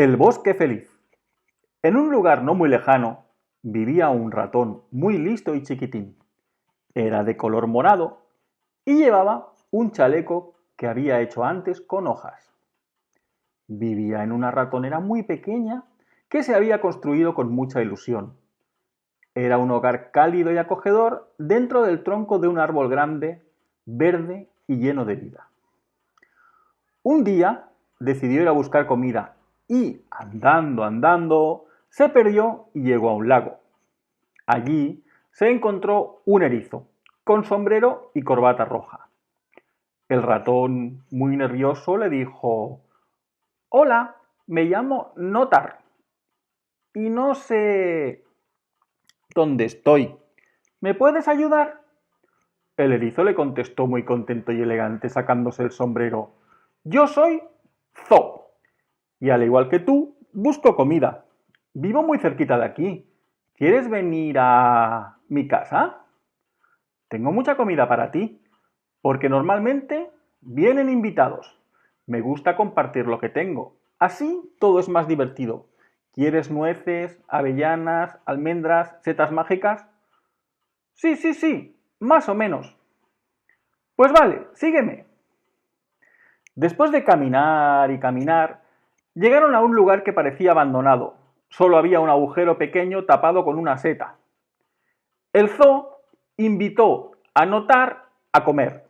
El bosque feliz. En un lugar no muy lejano vivía un ratón muy listo y chiquitín. Era de color morado y llevaba un chaleco que había hecho antes con hojas. Vivía en una ratonera muy pequeña que se había construido con mucha ilusión. Era un hogar cálido y acogedor dentro del tronco de un árbol grande, verde y lleno de vida. Un día decidió ir a buscar comida y, andando, se perdió y llegó a un lago. Allí se encontró un erizo, con sombrero y corbata roja. El ratón, muy nervioso, le dijo: «Hola, me llamo Notar y no sé dónde estoy. ¿Me puedes ayudar?». El erizo le contestó muy contento y elegante, sacándose el sombrero: «Yo soy Zo, y al igual que tú, busco comida. Vivo muy cerquita de aquí. ¿Quieres venir a mi casa? Tengo mucha comida para ti, porque normalmente vienen invitados. Me gusta compartir lo que tengo. Así todo es más divertido. ¿Quieres nueces, avellanas, almendras, setas mágicas?». «Sí, sí, sí, más o menos». «Pues vale, sígueme». Después de caminar y caminar, llegaron a un lugar que parecía abandonado. Solo había un agujero pequeño tapado con una seta. El zoo invitó a Notar a comer.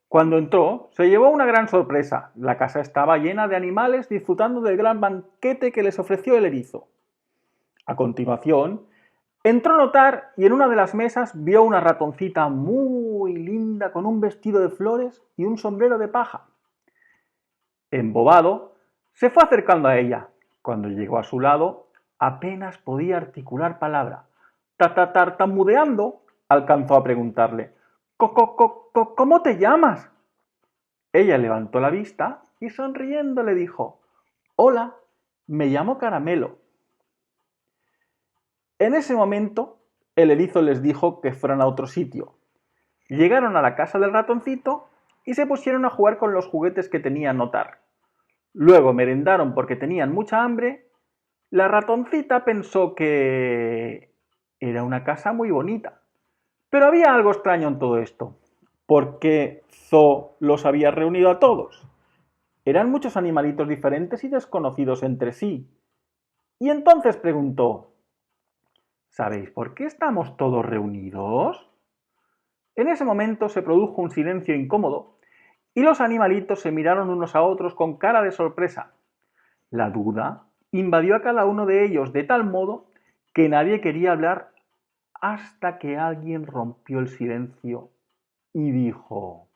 Cuando entró, se llevó una gran sorpresa. La casa estaba llena de animales disfrutando del gran banquete que les ofreció el erizo. A continuación, entró Notar y en una de las mesas vio una ratoncita muy linda con un vestido de flores y un sombrero de paja. Embobado, se fue acercando a ella. Cuando llegó a su lado, apenas podía articular palabra. Tartamudeando, alcanzó a preguntarle: «¿Cómo te llamas?». Ella levantó la vista y sonriendo le dijo: «Hola, me llamo Caramelo». En ese momento, el erizo les dijo que fueran a otro sitio. Llegaron a la casa del ratoncito y se pusieron a jugar con los juguetes que tenía Notar. Luego merendaron porque tenían mucha hambre. La ratoncita pensó que era una casa muy bonita. Pero había algo extraño en todo esto. ¿Por qué Zo los había reunido a todos? Eran muchos animalitos diferentes y desconocidos entre sí. Y entonces preguntó: «¿Sabéis por qué estamos todos reunidos?». En ese momento se produjo un silencio incómodo y los animalitos se miraron unos a otros con cara de sorpresa. La duda invadió a cada uno de ellos de tal modo que nadie quería hablar hasta que alguien rompió el silencio y dijo: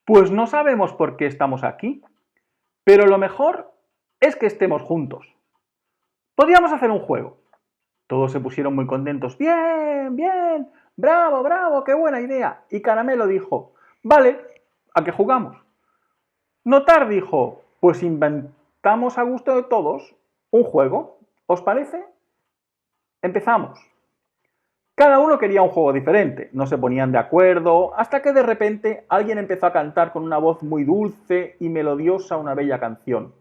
«Pues no sabemos por qué estamos aquí, pero lo mejor es que estemos juntos. Podríamos hacer un juego». Todos se pusieron muy contentos. «Bien, bien, bravo, bravo, qué buena idea». Y Caramelo dijo: «Vale, ¿a qué jugamos?». Notar dijo: «Pues inventamos a gusto de todos un juego. ¿Os parece? Empezamos». Cada uno quería un juego diferente, no se ponían de acuerdo, hasta que de repente alguien empezó a cantar con una voz muy dulce y melodiosa una bella canción.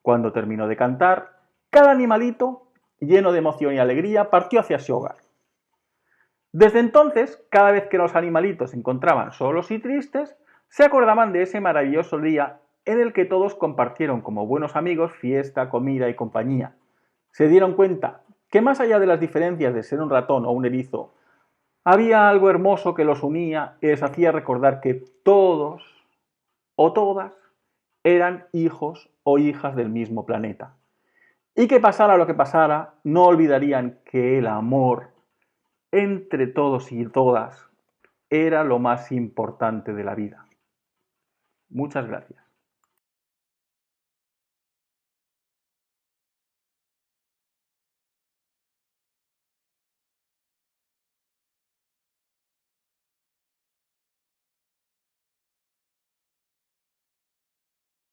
Cuando terminó de cantar, cada animalito, lleno de emoción y alegría, partió hacia su hogar. Desde entonces, cada vez que los animalitos se encontraban solos y tristes, se acordaban de ese maravilloso día en el que todos compartieron como buenos amigos fiesta, comida y compañía. Se dieron cuenta que más allá de las diferencias de ser un ratón o un erizo, había algo hermoso que los unía y les hacía recordar que todos o todas eran hijos o hijas del mismo planeta. Y que pasara lo que pasara, no olvidarían que el amor entre todos y todas era lo más importante de la vida. Muchas gracias.